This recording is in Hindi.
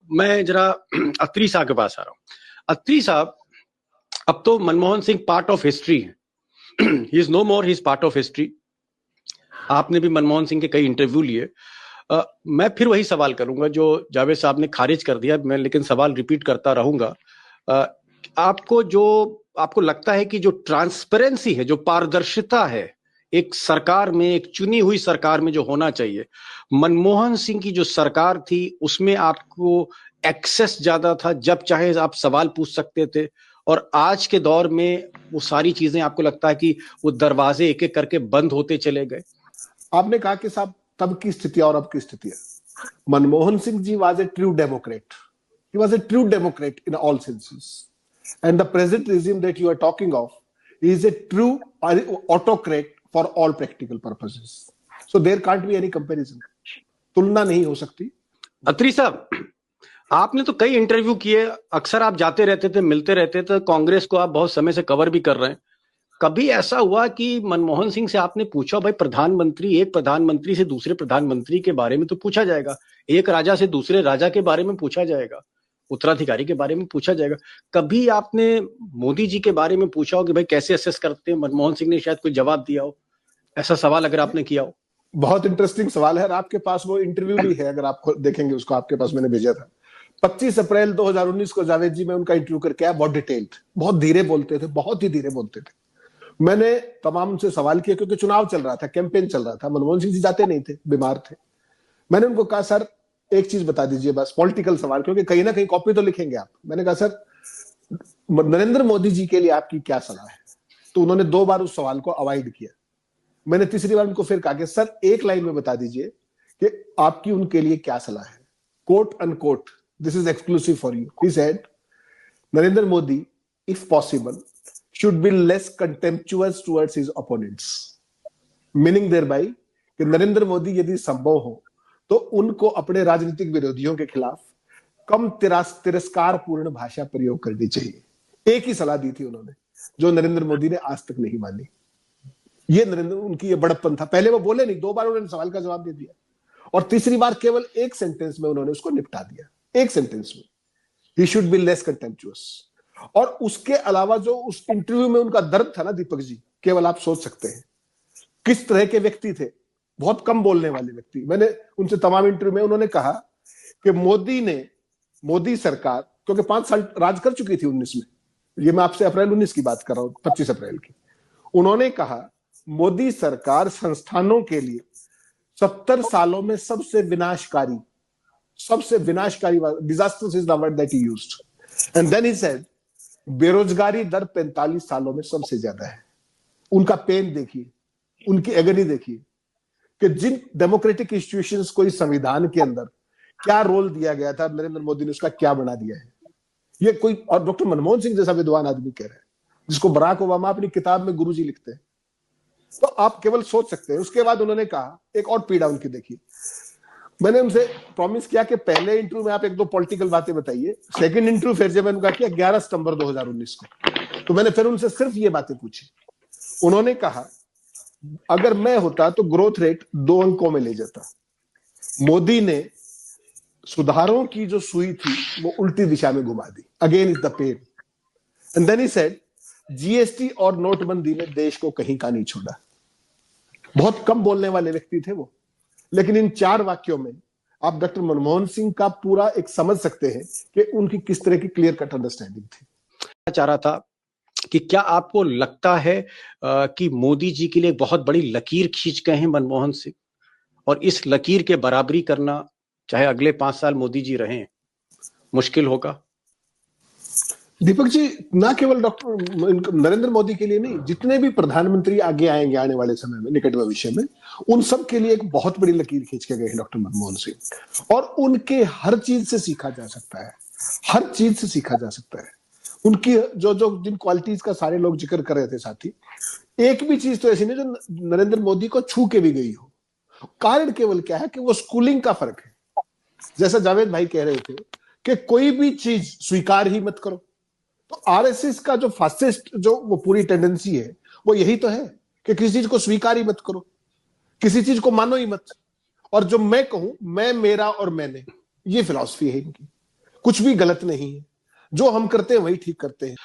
मैं जरा अत्री साहब के पास आ रहा हूँ। अत्री साहब, अब तो Manmohan Singh part of history है। He is no more, he is part of history. आपने भी मनमोहन सिंह के कई इंटरव्यू लिए। मैं फिर वही सवाल करूंगा जो जावेद साहब ने खारिज कर दिया, मैं लेकिन सवाल रिपीट करता रहूंगा। आपको लगता है कि जो ट्रांसपेरेंसी है, जो पारदर्शिता है एक सरकार में, एक चुनी हुई सरकार में जो होना चाहिए, मनमोहन सिंह की जो सरकार थी उसमें आपको एक्सेस ज्यादा था, जब चाहे आप सवाल पूछ सकते थे, और आज के दौर में वो सारी चीजें आपको लगता है कि वो दरवाजे एक एक करके बंद होते चले गए? आपने कहा कि साहब तब की स्थिति और अब की स्थिति है। Manmohan Singh ji was a true democrat, he was a true democrat in all senses, and the present regime that you are talking of is a true autocrat for all practical purposes, so there can't be any comparison, तुलना नहीं हो सकती। अत्री साहब, आपने तो कई इंटरव्यू किए, अक्सर आप जाते रहते थे, मिलते रहते थे, कांग्रेस को आप बहुत समय से कवर भी कर रहे हैं। कभी ऐसा हुआ कि मनमोहन सिंह से आपने पूछा, भाई एक प्रधानमंत्री से दूसरे प्रधानमंत्री के बारे में तो पूछा जाएगा, एक राजा से दूसरे राजा के बारे में पूछा जाएगा, उत्तराधिकारी के बारे में पूछा जाएगा, कभी आपने मोदी जी के बारे में पूछा हो कि भाई कैसे असेस करते हैं? मनमोहन सिंह ने शायद कोई जवाब दिया हो, ऐसा सवाल अगर आपने किया हो। बहुत इंटरेस्टिंग सवाल है, आपके पास वो इंटरव्यू भी है, अगर आप देखेंगे उसको, आपके पास मैंने भेजा था 25 अप्रैल 2019 को। जावेद जी, मैं उनका इंटरव्यू करके आया, बहुत डिटेल्ड, बहुत धीरे बोलते थे, बहुत ही धीरे बोलते थे। मैंने तमाम उनसे सवाल किया क्योंकि चुनाव चल रहा था, कैंपेन चल रहा था, मनमोहन सिंह जी जाते नहीं थे, बीमार थे। मैंने उनको कहा, सर एक चीज बता दीजिए, बस पॉलिटिकल सवाल, क्योंकि कहीं ना कहीं कॉपी तो लिखेंगे आप। मैंने कहा, सर नरेंद्र मोदी जी के लिए आपकी क्या सलाह है? तो उन्होंने 2 बार उस सवाल को अवॉइड किया। मैंने तीसरी बार उनको फिर कहा कि सर एक लाइन में बता दीजिए कि आपकी उनके लिए क्या सलाह है, quote unquote, this is exclusive for you. He said, Narendra Modi if possible should be less contemptuous towards his opponents, meaning thereby कि नरेंद्र मोदी यदि संभव हो तो उनको अपने राजनीतिक विरोधियों के खिलाफ कम तिरस्कार पूर्ण भाषा प्रयोग करनी चाहिए। एक ही सलाह दी थी उन्होंने, जो नरेंद्र मोदी ने आज तक नहीं मानी। ये उनकी ये बड़प्पन था। पहले वो बोले नहीं, 2 बार उन्होंने सवाल का जवाब दे दिया, और तीसरी बार केवल एक सेंटेंस में उन्होंने उसको निपटा दिया, एक सेंटेंस में, he should be less contemptuous. और उसके अलावा जो उस इंटरव्यू में उनका दर्द था ना दीपक जी, केवल आप सोच सकते हैं किस तरह के व्यक्ति थे, बहुत कम बोलने वाले व्यक्ति। मैंने उनसे तमाम इंटरव्यू में उन्होंने कहा कि मोदी सरकार, क्योंकि 5 साल राज कर चुकी थी 19 में, ये मैं आपसे अप्रैल 19 की बात कर रहा हूं, 25 अप्रैल की। उन्होंने कहा, मोदी सरकार संस्थानों के लिए 70 सालों में सबसे विनाशकारी, disasters is the word that he used. And then he said, बेरोजगारी दर 45 सालों में सबसे ज्यादा है। उनका पेन देखिए, उनकी एगनी देखिए कि जिन डेमोक्रेटिक इंस्टीट्यूशंस को इस संविधान के अंदर क्या रोल दिया गया था, नरेंद्र मोदी ने उसका क्या बना दिया है। ये कोई और डॉक्टर मनमोहन सिंह जैसा विद्वान आदमी कह रहे हैं, जिसको बराक ओबामा अपनी किताब में गुरुजी लिखते हैं, तो आप केवल सोच सकते हैं। उसके बाद उन्होंने कहा, एक और पीड़ा उनकी देखिए, मैंने उनसे प्रॉमिस किया कि पहले इंटरव्यू में आप 1-2 पॉलिटिकल बातें बताइए, सेकंड इंटरव्यू फिर जब मैंने उनका किया 11 सितंबर 2019 को, तो मैंने फिर उनसे सिर्फ ये बातें पूछी। उन्होंने कहा, अगर मैं होता तो ग्रोथ रेट 2 अंकों में ले जाता। मोदी ने सुधारों की जो सुई थी वो उल्टी दिशा में घुमा दी। Again is the pain. And then he said, GST और नोटबंदी ने देश को कहीं का नहीं छोड़ा। बहुत कम बोलने वाले व्यक्ति थे वो, लेकिन इन 4 वाक्यों में आप डॉक्टर मनमोहन सिंह का पूरा एक समझ सकते हैं कि उनकी किस तरह की क्लियर कट अंडरस्टैंडिंग थी। चाह रहा था कि क्या आपको लगता है कि मोदी जी के लिए बहुत बड़ी लकीर खींच गए हैं मनमोहन सिंह, और इस लकीर के बराबरी करना चाहे अगले 5 साल मोदी जी रहें मुश्किल होगा? दीपक जी, ना केवल डॉक्टर नरेंद्र मोदी के लिए नहीं, जितने भी प्रधानमंत्री आगे आएंगे आने वाले समय में, निकट भविष्य में, उन सब के लिए एक बहुत बड़ी लकीर खींच के गए हैं डॉक्टर मनमोहन सिंह। और उनके हर चीज से सीखा जा सकता है, हर चीज से सीखा जा सकता है। उनकी जो जिन क्वालिटीज का सारे लोग जिक्र कर रहे थे साथी, एक भी चीज तो ऐसी नहीं जो नरेंद्र मोदी को छू के भी गई हो। कारण केवल क्या है कि वो स्कूलिंग का फर्क है। जैसा जावेद भाई कह रहे थे कि कोई भी चीज स्वीकार ही मत करो, तो आरएसएस का जो फास्टेस्ट जो वो पूरी टेंडेंसी है वो यही तो है कि किसी चीज को स्वीकार ही मत करो, किसी चीज को मानो ही मत, और जो मैं कहूं, मैं, मेरा और मैंने, ये फिलॉसफी है इनकी। कुछ भी गलत नहीं है, जो हम करते हैं वही ठीक करते हैं।